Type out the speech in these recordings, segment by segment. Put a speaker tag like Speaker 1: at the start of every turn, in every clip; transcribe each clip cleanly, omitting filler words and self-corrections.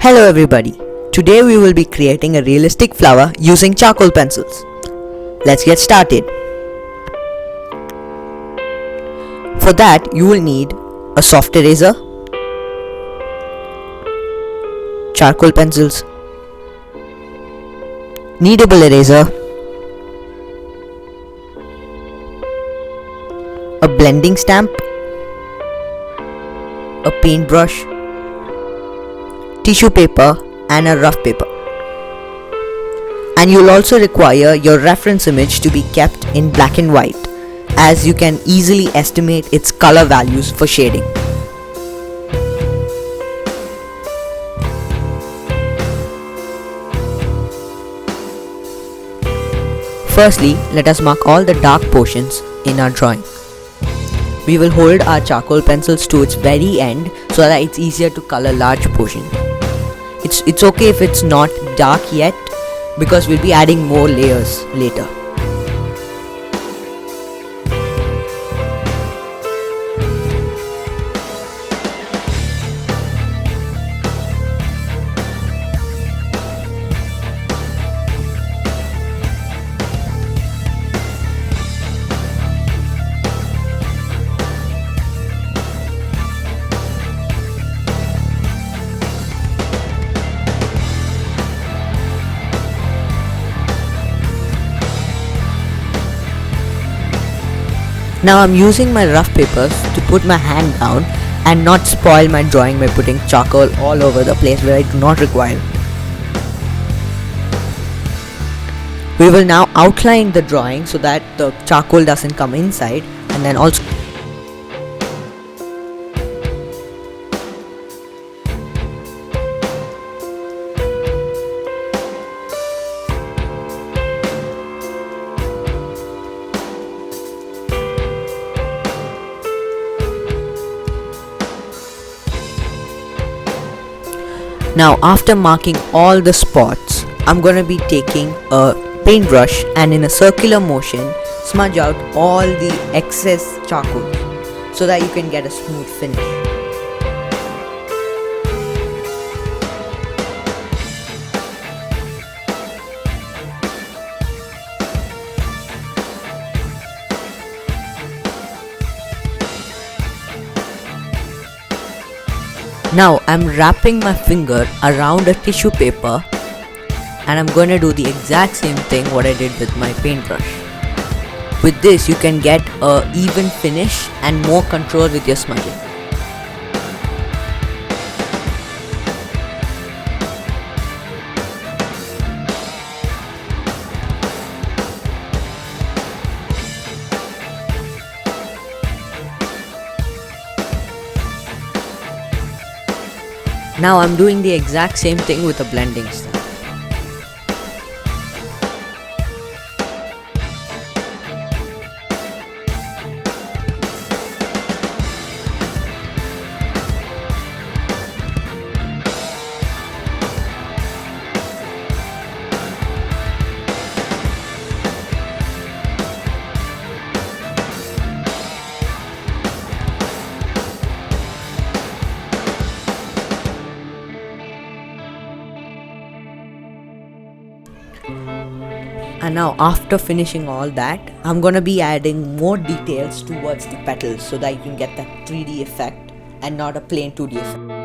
Speaker 1: Hello everybody. Today we will be creating a realistic flower using charcoal pencils. Let's get started. For that you will need a soft eraser, charcoal pencils, kneadable eraser, a blending stamp, a paintbrush, tissue paper and a rough paper. And you'll also require your reference image to be kept in black and white, as you can easily estimate its color values for shading. Firstly, let us mark all the dark portions in our drawing. We will hold our charcoal pencils to its very end so that it's easier to color large portions. It's okay if it's not dark yet, because we'll be adding more layers later. Now I'm using my rough papers to put my hand down and not spoil my drawing by putting charcoal all over the place where I do not require it. We will now outline the drawing so that the charcoal doesn't come inside, and then also Now after marking all the spots, I'm going to be taking a paintbrush and in a circular motion smudge out all the excess charcoal so that you can get a smooth finish. Now I'm wrapping my finger around a tissue paper and I'm going to do the exact same thing what I did with my paintbrush. With this you can get a even finish and more control with your smudging. Now I'm doing the exact same thing with a blending stamp. And now after finishing all that, I'm gonna be adding more details towards the petals so that you can get that 3D effect and not a plain 2D effect.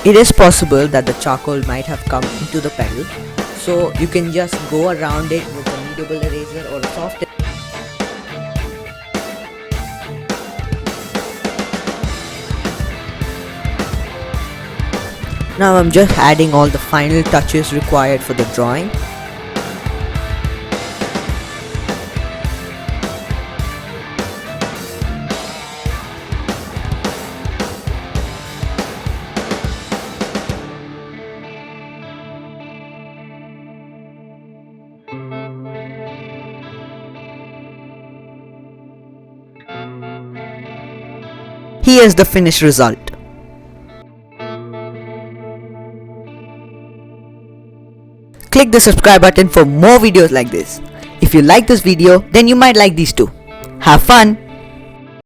Speaker 1: It is possible that the charcoal might have come into the petal, so you can just go around it with a kneadable eraser or a soft. Now I'm just adding all the final touches required for the drawing. Here's the finished result. Click the subscribe button for more videos like this. If you like this video, then you might like these too. Have fun!